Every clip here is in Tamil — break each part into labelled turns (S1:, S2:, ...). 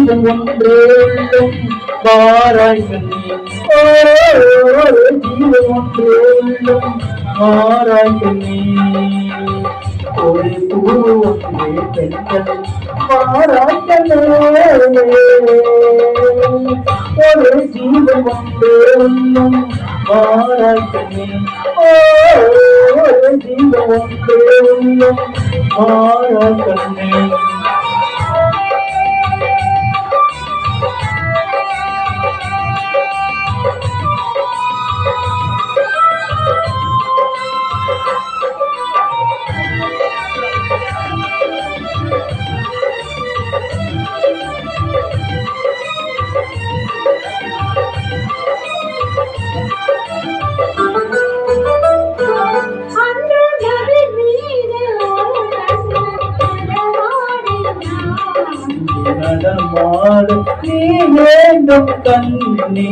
S1: ஜீவன் ஒன்றே உள்ளம் மாறாய்கள் ஜீவன் ஒன்றே உள்ளம் மாறாய்கள் ஒரு பூ ஒன்றே பெண்கள் மாறாய்கள் ஒரு ஜீவன் ஒன்றே உள்ளம் மாறாய்கள் ஒரு ஜீவன் ஒன்றே உள்ளம் மாறாய்கள் நடமாடு நீ வேண்டும் கண்ணே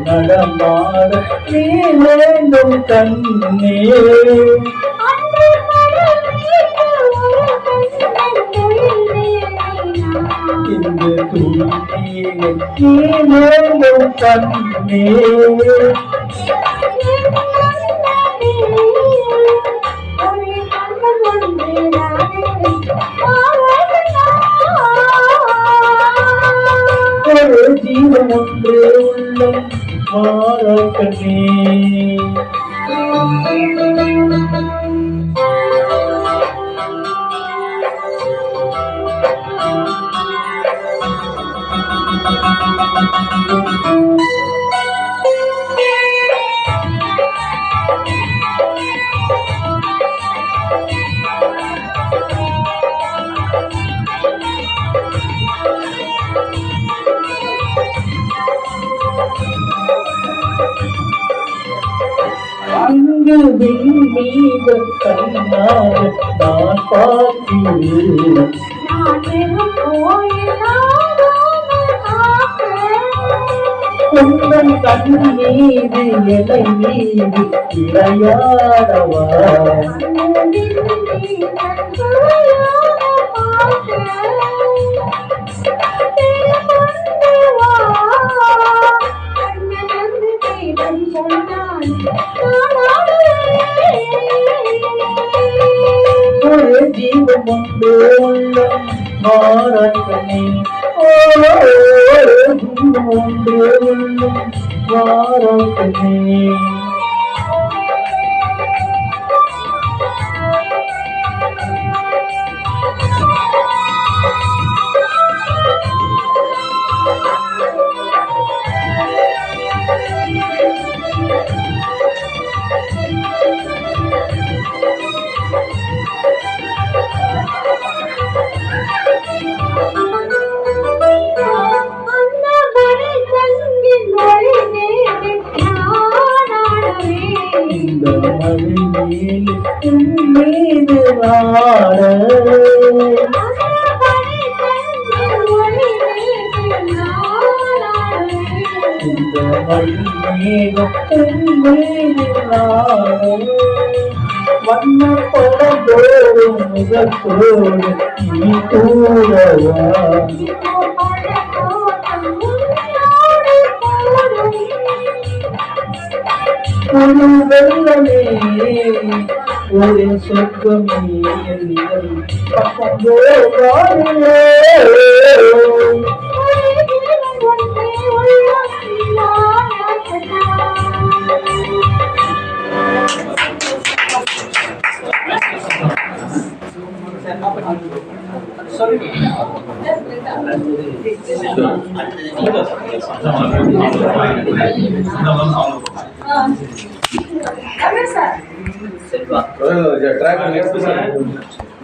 S1: நடமாடு நீ வேண்டும் கண்ணே இந்த துணியிலே நீ வேண்டும் கண்ணே ஒரு ஜீவன் ஒன்றே உள்ளம் மாறாய்கள் அங்கு விண்மீது கண்ணாக நான் பார்க்கிறேன் உங்கள் கண் மீது எலை மீது இளையாடவா ஒரு ஜீவன் ஒன்றே உள்ளம் மாறாய்கள் ஜீவன் ஒன்றே உள்ளம் மாறாய்கள் இந்த மழையில் மீது வாழ இந்த மழையில் மீது வாழ வண்ண பழந்தோறும் முகத்தோடு நீ கூடவா ஒரு வெள்ளமே ஒரு சொர்க்கமே எங்கள் பக்கம்
S2: Selva.